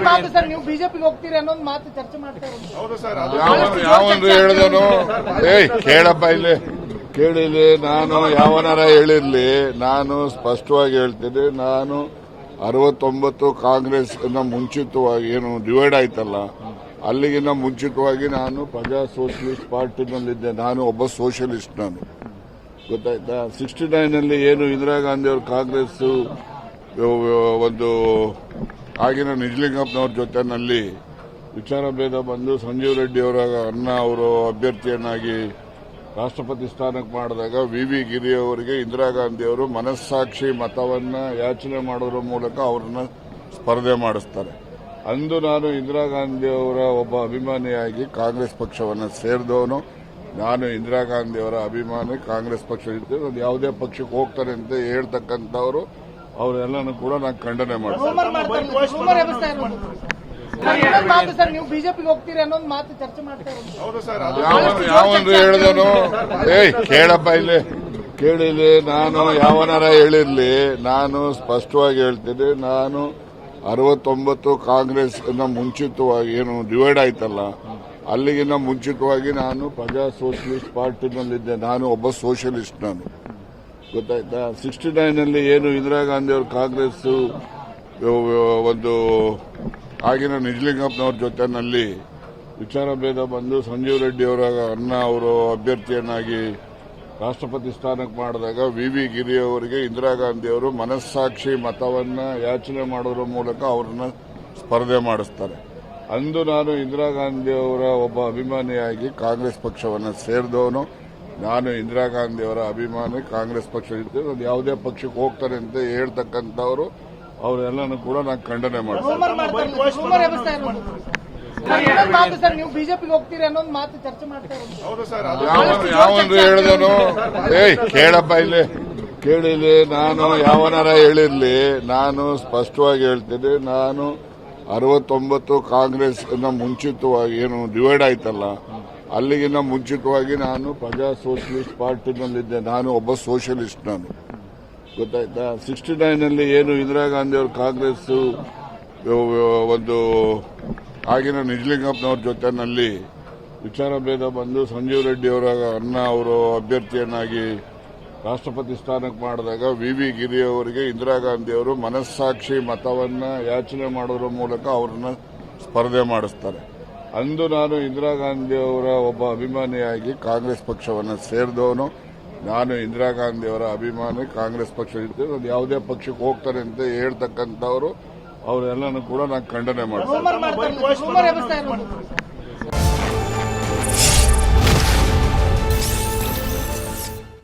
ಮಾತು ಸರ್, ನೀವು ಬಿಜೆಪಿಗೆ ಹೋಗ್ತೀರಿ ಅನ್ನೋದು ಮಾತು ಚರ್ಚೆ ಮಾಡ್ತಾ ಇರೋದು. ಯಾವನ್ರು ಹೇಳಿದನು? ಕೇಳಪ್ಪ, ಇಲ್ಲಿ ಕೇಳಿಲಿ. ನಾನು ಯಾವನಾರ ಹೇಳಿರ್ಲಿ, ನಾನು ಸ್ಪಷ್ಟವಾಗಿ ಹೇಳ್ತೀನಿ. ನಾನು 69 ಕಾಂಗ್ರೆಸ್ ಮುಂಚಿತವಾಗಿ ಏನು ಡಿವೈಡ್ ಆಯ್ತಲ್ಲ, ಅಲ್ಲಿಗಿನ್ನ ಮುಂಚಿತವಾಗಿ ನಾನು ಪ್ರಜಾ ಸೋಷಲಿಸ್ಟ್ ಪಾರ್ಟಿನಲ್ಲಿದ್ದೆ. ನಾನು ಒಬ್ಬ ಸೋಷಲಿಸ್ಟ್. ನಾನು ಗೊತ್ತಾಯ್ತಾ. 69ನಲ್ಲಿ ಏನು ಇಂದಿರಾ ಗಾಂಧಿ ಅವರು ಕಾಂಗ್ರೆಸ್ ಒಂದು ಆಗಿನ ನಿಜಲಿಂಗಪ್ಪನವ್ರ ಜೊತೆನಲ್ಲಿ ವಿಚಾರ ಭೇದ ಬಂದು ಸಂಜೀವ್ ರೆಡ್ಡಿ ಅವರ ಅಣ್ಣ ಅವರು ಅಭ್ಯರ್ಥಿಯನ್ನಾಗಿ ರಾಷ್ಟ್ರಪತಿ ಸ್ಥಾನಕ್ಕೆ ಮಾಡಿದಾಗ ವಿ ಗಿರಿ ಅವರಿಗೆ ಇಂದಿರಾ ಗಾಂಧಿ ಅವರು ಮನಸ್ಸಾಕ್ಷಿ ಮತವನ್ನ ಯಾಚನೆ ಮಾಡೋದ್ರ ಮೂಲಕ ಅವರನ್ನ ಸ್ಪರ್ಧೆ ಮಾಡಿಸ್ತಾರೆ. ಅಂದು ನಾನು ಇಂದಿರಾ ಗಾಂಧಿ ಅವರ ಒಬ್ಬ ಅಭಿಮಾನಿಯಾಗಿ ಕಾಂಗ್ರೆಸ್ ಪಕ್ಷವನ್ನು ಸೇರಿದವನು. ನಾನು ಇಂದಿರಾ ಗಾಂಧಿ ಅವರ ಅಭಿಮಾನಿ. ಕಾಂಗ್ರೆಸ್ ಪಕ್ಷ ಇರ್ತೇನೆ. ಅದು ಯಾವುದೇ ಪಕ್ಷಕ್ಕೆ ಹೋಗ್ತಾರೆ ಅಂತ ಹೇಳ್ತಕ್ಕಂಥವ್ರು ಅವರೆಲ್ಲನೂ ಕೂಡ ನಾನು ಖಂಡನೆ ಮಾಡ್ತೀನಿ. ಮಾತು ಸರ್, ನೀವು ಬಿಜೆಪಿಗೆ ಹೋಗ್ತೀರಿ ಅನ್ನೋದು ಮಾತು ಚರ್ಚೆ ಮಾಡ್ತಾ ಇರೋದು. ಯಾವನ್ರು ಹೇಳಿದನು? ಕೇಳಪ್ಪ, ಇಲ್ಲಿ ಕೇಳಿಲಿ. ನಾನು ಯಾವನಾರ ಹೇಳಿರ್ಲಿ, ನಾನು ಸ್ಪಷ್ಟವಾಗಿ ಹೇಳ್ತೀನಿ. ನಾನು 69 ಕಾಂಗ್ರೆಸ್ ಮುಂಚಿತವಾಗಿ ಏನು ಡಿವೈಡ್ ಆಯ್ತಲ್ಲ, ಅಲ್ಲಿಗಿನ್ನ ಮುಂಚಿತವಾಗಿ ನಾನು ಪ್ರಜಾ ಸೋಷಲಿಸ್ಟ್ ಪಾರ್ಟಿನಲ್ಲಿದ್ದೆ. ನಾನು ಒಬ್ಬ ಸೋಷಲಿಸ್ಟ್. ನಾನು ಗೊತ್ತಾಯ್ತಾ. 69ನಲ್ಲಿ ಏನು ಇಂದಿರಾ ಗಾಂಧಿ ಅವರು ಕಾಂಗ್ರೆಸ್ ಒಂದು ಆಗಿನ ನಿಜಲಿಂಗಪ್ಪನವ್ರ ಜೊತೆನಲ್ಲಿ ವಿಚಾರ ಭೇದ ಬಂದು ಸಂಜೀವ್ ರೆಡ್ಡಿ ಅವರ ಅಣ್ಣ ಅವರು ಅಭ್ಯರ್ಥಿಯನ್ನಾಗಿ ರಾಷ್ಟ್ರಪತಿ ಸ್ಥಾನಕ್ಕೆ ಮಾಡಿದಾಗ ವಿ ಗಿರಿ ಅವರಿಗೆ ಇಂದಿರಾ ಗಾಂಧಿ ಅವರು ಮನಸ್ಸಾಕ್ಷಿ ಮತವನ್ನ ಯಾಚನೆ ಮಾಡೋದ್ರ ಮೂಲಕ ಅವರನ್ನ ಸ್ಪರ್ಧೆ ಮಾಡಿಸ್ತಾರೆ. ಅಂದು ನಾನು ಇಂದಿರಾ ಗಾಂಧಿ ಅವರ ಒಬ್ಬ ಅಭಿಮಾನಿಯಾಗಿ ಕಾಂಗ್ರೆಸ್ ಪಕ್ಷವನ್ನು ಸೇರಿದವನು. ನಾನು ಇಂದಿರಾ ಗಾಂಧಿ ಅವರ ಅಭಿಮಾನಿ. ಕಾಂಗ್ರೆಸ್ ಪಕ್ಷ ಇರ್ತೇನೆ. ಅದು ಯಾವುದೇ ಪಕ್ಷಕ್ಕೆ ಹೋಗ್ತಾರೆ ಅಂತ ಹೇಳ್ತಕ್ಕಂಥವ್ರು ಅವರೆಲ್ಲನೂ ಕೂಡ ನಾನು ಖಂಡನೆ ಮಾಡ್ತೀನಿ. ಮಾತು ಸರ್, ನೀವು ಬಿಜೆಪಿಗೆ ಹೋಗ್ತೀರಿ ಅನ್ನೋದು ಮಾತು ಚರ್ಚೆ ಮಾಡ್ತಾ ಇರೋದು. ಯಾವನ್ರು ಹೇಳಿದನು? ಕೇಳಪ್ಪ, ಇಲ್ಲಿ ಕೇಳಿಲಿ. ನಾನು ಯಾವನಾರ ಹೇಳಿರ್ಲಿ, ನಾನು ಸ್ಪಷ್ಟವಾಗಿ ಹೇಳ್ತೀನಿ. ನಾನು 69 ಕಾಂಗ್ರೆಸ್ ಮುಂಚಿತವಾಗಿ ಏನು ಡಿವೈಡ್ ಆಯ್ತಲ್ಲ, ಅಲ್ಲಿಗಿನ್ನ ಮುಂಚಿತವಾಗಿ ನಾನು ಪ್ರಜಾ ಸೋಷಲಿಸ್ಟ್ ಪಾರ್ಟಿನಲ್ಲಿದ್ದೆ. ನಾನು ಒಬ್ಬ ಸೋಷಲಿಸ್ಟ್. ನಾನು ಗೊತ್ತಾಯ್ತಾ. 69ನಲ್ಲಿ ಏನು ಇಂದಿರಾ ಗಾಂಧಿ ಅವರು ಕಾಂಗ್ರೆಸ್ ಒಂದು ಆಗಿನ ನಿಜಲಿಂಗಪ್ಪನವ್ರ ಜೊತೆನಲ್ಲಿ ವಿಚಾರ ಭೇದ ಬಂದು ಸಂಜೀವ್ ರೆಡ್ಡಿ ಅವರ ಅಣ್ಣ ಅವರು ಅಭ್ಯರ್ಥಿಯನ್ನಾಗಿ ರಾಷ್ಟ್ರಪತಿ ಸ್ಥಾನಕ್ಕೆ ಮಾಡಿದಾಗ ವಿ ಗಿರಿ ಅವರಿಗೆ ಇಂದಿರಾ ಗಾಂಧಿ ಅವರು ಮನಸ್ಸಾಕ್ಷಿ ಮತವನ್ನ ಯಾಚನೆ ಮಾಡೋದ್ರ ಮೂಲಕ ಅವರನ್ನ ಸ್ಪರ್ಧೆ ಮಾಡಿಸ್ತಾರೆ. ಅಂದು ನಾನು ಇಂದಿರಾ ಗಾಂಧಿ ಅವರ ಒಬ್ಬ ಅಭಿಮಾನಿಯಾಗಿ ಕಾಂಗ್ರೆಸ್ ಪಕ್ಷವನ್ನು ಸೇರಿದವನು. ನಾನು ಇಂದಿರಾ ಗಾಂಧಿ ಅವರ ಅಭಿಮಾನಿ. ಕಾಂಗ್ರೆಸ್ ಪಕ್ಷ ಇರ್ತೇನೆ. ಅದು ಯಾವುದೇ ಪಕ್ಷಕ್ಕೆ ಹೋಗ್ತಾರೆ ಅಂತ ಹೇಳ್ತಕ್ಕಂಥವ್ರು ಅವರೆಲ್ಲನೂ ಕೂಡ ನಾನು ಖಂಡನೆ ಮಾಡ್ತೀನಿ.